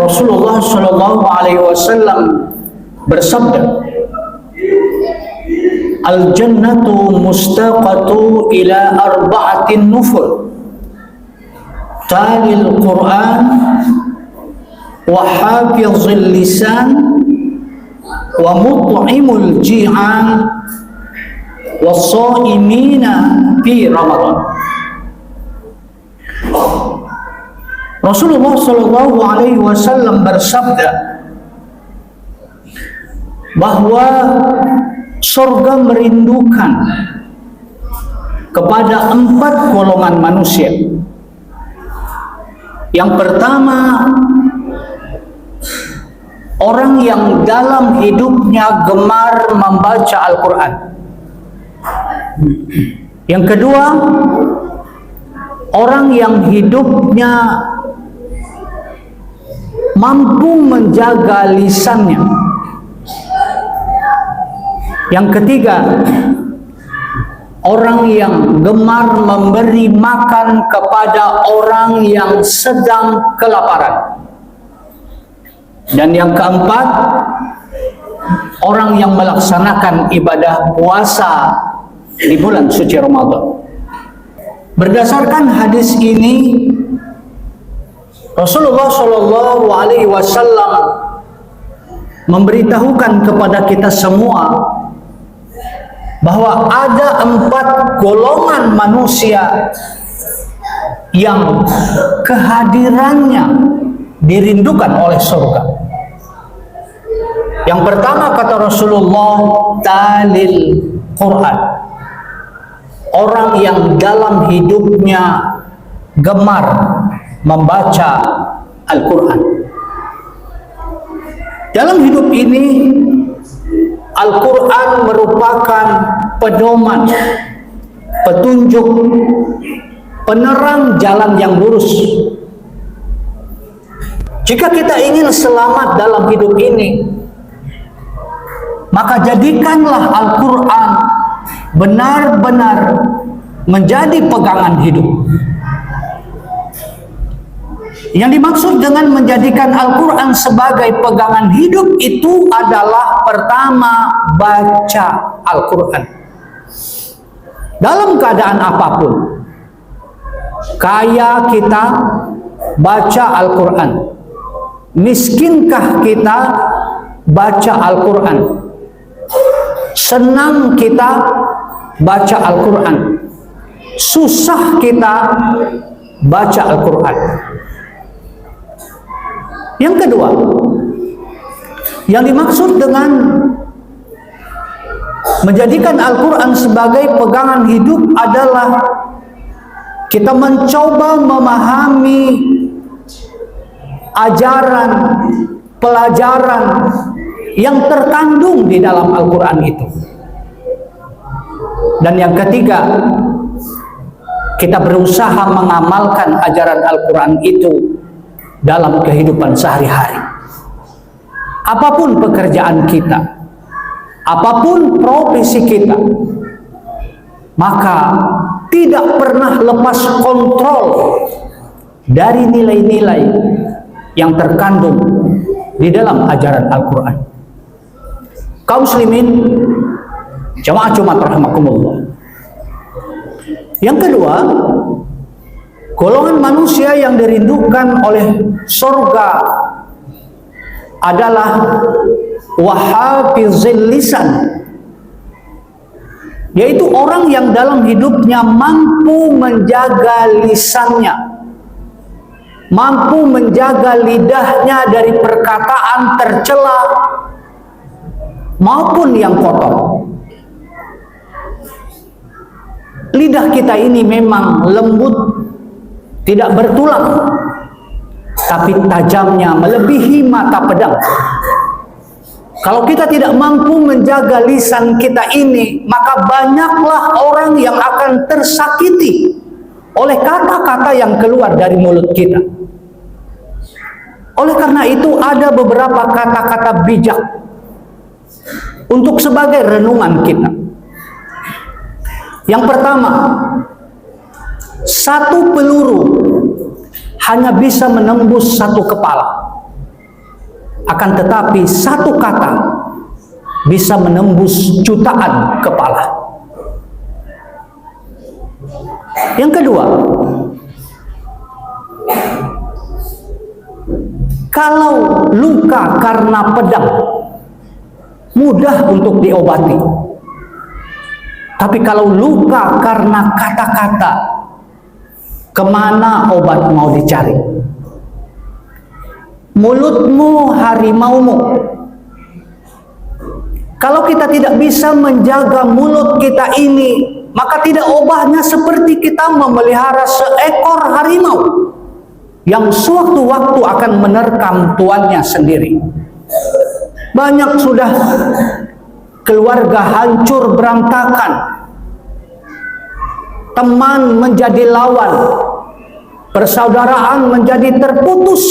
Rasulullah Shallallahu Alaihi Wasallam bersabda, "Al-jannatu mustaqatu ila arba'atin nufur, talil Quran, wa hafizil lisan, wa mut'imul ji'an, wa shaimina fi Ramadan." Rasulullah Shallallahu Alaihi Wasallam bersabda bahwa surga merindukan kepada 4 golongan manusia. Yang pertama, orang yang dalam hidupnya gemar membaca Al-Quran. Yang kedua, orang yang hidupnya mampu menjaga lisannya. Yang ketiga, orang yang gemar memberi makan kepada orang yang sedang kelaparan. Dan yang keempat, orang yang melaksanakan ibadah puasa di bulan suci Ramadan. Berdasarkan hadis ini, Rasulullah Shallallahu Alaihi Wasallam memberitahukan kepada kita semua bahwa ada 4 golongan manusia yang kehadirannya dirindukan oleh surga. Yang pertama, kata Rasulullah, talil Quran, orang yang dalam hidupnya gemar membaca Al-Quran. Dalam hidup ini, Al-Quran merupakan pedoman, petunjuk, penerang jalan yang lurus. Jika kita ingin selamat dalam hidup ini, maka jadikanlah Al-Quran benar-benar menjadi pegangan hidup. Yang dimaksud dengan menjadikan Al-Quran sebagai pegangan hidup itu adalah pertama, baca Al-Quran. Dalam keadaan apapun, kaya kita, baca Al-Quran. Miskinkah kita, baca Al-Quran. Senang kita, baca Al-Quran. Susah kita, baca Al-Quran. Yang kedua, yang dimaksud dengan menjadikan Al-Quran sebagai pegangan hidup adalah kita mencoba memahami ajaran, pelajaran yang terkandung di dalam Al-Quran itu. Dan yang ketiga, kita berusaha mengamalkan ajaran Al-Quran itu dalam kehidupan sehari-hari. Apapun pekerjaan kita, apapun profesi kita, maka tidak pernah lepas kontrol dari nilai-nilai yang terkandung di dalam ajaran Al-Quran. Kaum muslimin, jamaah Jumat rahimakumullah. Yang kedua, golongan manusia yang dirindukan oleh surga adalah wahafizil lisan, yaitu orang yang dalam hidupnya mampu menjaga lisannya, mampu menjaga lidahnya dari perkataan tercela maupun yang kotor. Lidah kita ini memang lembut, tidak bertulang, tapi tajamnya melebihi mata pedang. Kalau kita tidak mampu menjaga lisan kita ini, maka banyaklah orang yang akan tersakiti oleh kata-kata yang keluar dari mulut kita. Oleh karena itu, ada beberapa kata-kata bijak untuk sebagai renungan kita. Yang pertama, satu peluru hanya bisa menembus satu kepala. Akan tetapi satu kata bisa menembus jutaan kepala. Yang kedua, kalau luka karena pedang mudah untuk diobati. Tapi kalau luka karena kata-kata, kemana obat mau dicari? Mulutmu harimaumu. Kalau kita tidak bisa menjaga mulut kita ini, maka tidak obahnya seperti kita memelihara seekor harimau yang sewaktu-waktu akan menerkam tuannya sendiri. Banyak sudah keluarga hancur berantakan, teman menjadi lawan, persaudaraan menjadi terputus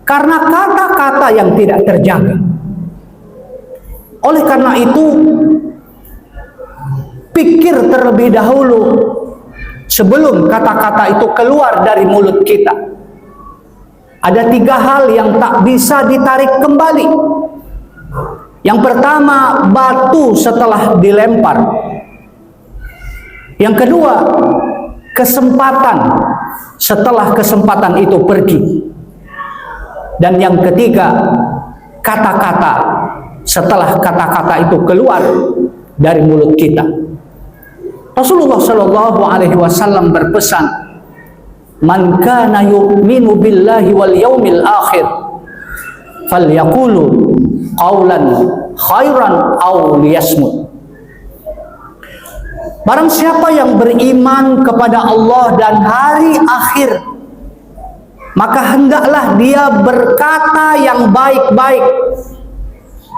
karena kata-kata yang tidak terjaga. Oleh karena itu, pikir terlebih dahulu sebelum kata-kata itu keluar dari mulut kita. Ada 3 hal yang tak bisa ditarik kembali. Yang pertama, batu setelah dilempar. Yang kedua, kesempatan setelah kesempatan itu pergi. Dan yang ketiga, kata-kata setelah kata-kata itu keluar dari mulut kita. Rasulullah Shallallahu Alaihi Wasallam berpesan, "Man kana yu'minu billahi wal yaumil akhir, falyaqulu qawlan khairan aw liyasmut." Barang siapa yang beriman kepada Allah dan hari akhir, maka hendaklah dia berkata yang baik-baik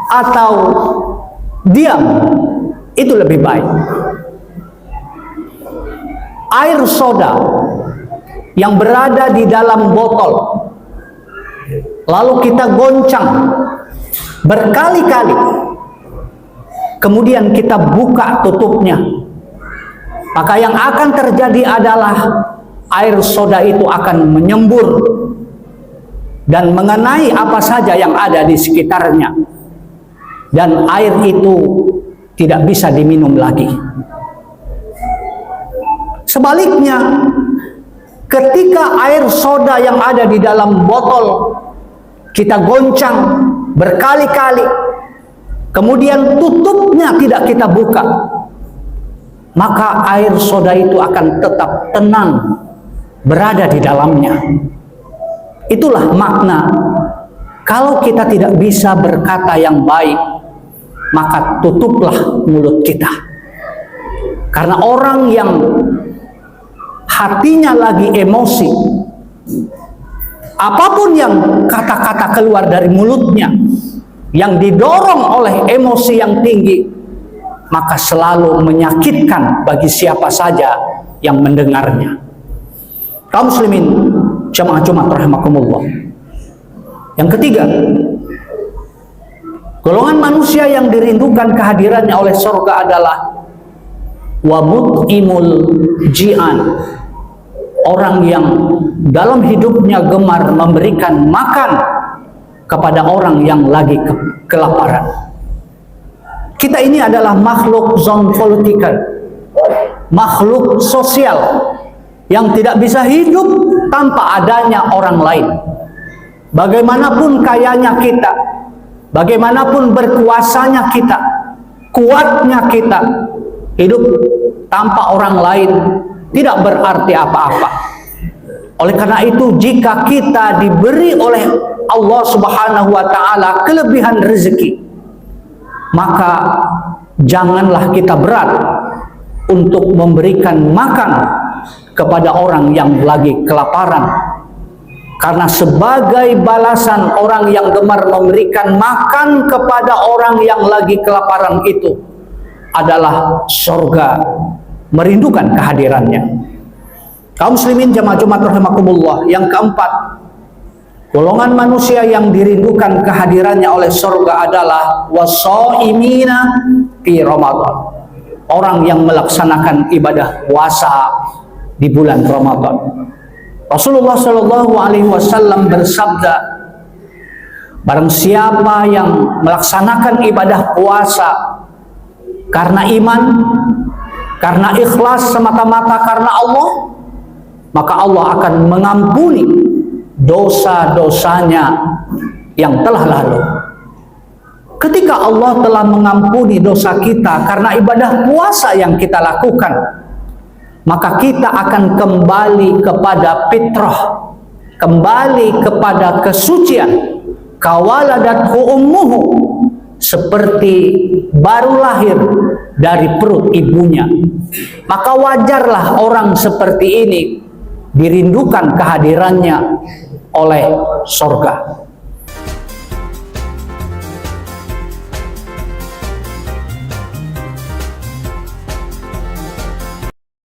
atau diam, itu lebih baik. Air soda yang berada di dalam botol, lalu kita goncang berkali-kali, kemudian kita buka tutupnya, maka yang akan terjadi adalah air soda itu akan menyembur dan mengenai apa saja yang ada di sekitarnya, dan air itu tidak bisa diminum lagi. Sebaliknya, ketika air soda yang ada di dalam botol kita goncang berkali-kali, kemudian tutupnya tidak kita buka, maka air soda itu akan tetap tenang berada di dalamnya. Itulah makna kalau kita tidak bisa berkata yang baik, maka tutuplah mulut kita. Karena orang yang hatinya lagi emosi, apapun yang kata-kata keluar dari mulutnya yang didorong oleh emosi yang tinggi, maka selalu menyakitkan bagi siapa saja yang mendengarnya. Kaum muslimin jamaah Jumat rahimakumullah. Yang ketiga, golongan manusia yang dirindukan kehadirannya oleh surga adalah wa mut'imul ji'an, orang yang dalam hidupnya gemar memberikan makan kepada orang yang lagi kelaparan. Kita ini adalah makhluk zoopolitical, makhluk sosial yang tidak bisa hidup tanpa adanya orang lain. Bagaimanapun kayanya kita, bagaimanapun berkuasanya kita, kuatnya kita, hidup tanpa orang lain tidak berarti apa-apa. Oleh karena itu, jika kita diberi oleh Allah Subhanahu wa Ta'ala kelebihan rezeki, maka janganlah kita berat untuk memberikan makan kepada orang yang lagi kelaparan. Karena sebagai balasan orang yang gemar memberikan makan kepada orang yang lagi kelaparan itu adalah surga, merindukan kehadirannya. Kaum muslimin jamaah Jumat rahimakumullah. Yang keempat, golongan manusia yang dirindukan kehadirannya oleh surga adalah washaimina fi Ramadan, orang yang melaksanakan ibadah puasa di bulan Ramadan. Rasulullah Shallallahu Alaihi Wasallam bersabda Barang siapa yang melaksanakan ibadah puasa karena iman, karena ikhlas semata-mata karena Allah, maka Allah akan mengampuni dosa-dosanya yang telah lalu. Ketika Allah telah mengampuni dosa kita karena ibadah puasa yang kita lakukan, maka kita akan kembali kepada fitrah, kembali kepada kesucian. Kawaladathu ummuhu, seperti baru lahir dari perut ibunya. Maka wajarlah orang seperti ini dirindukan kehadirannya oleh surga.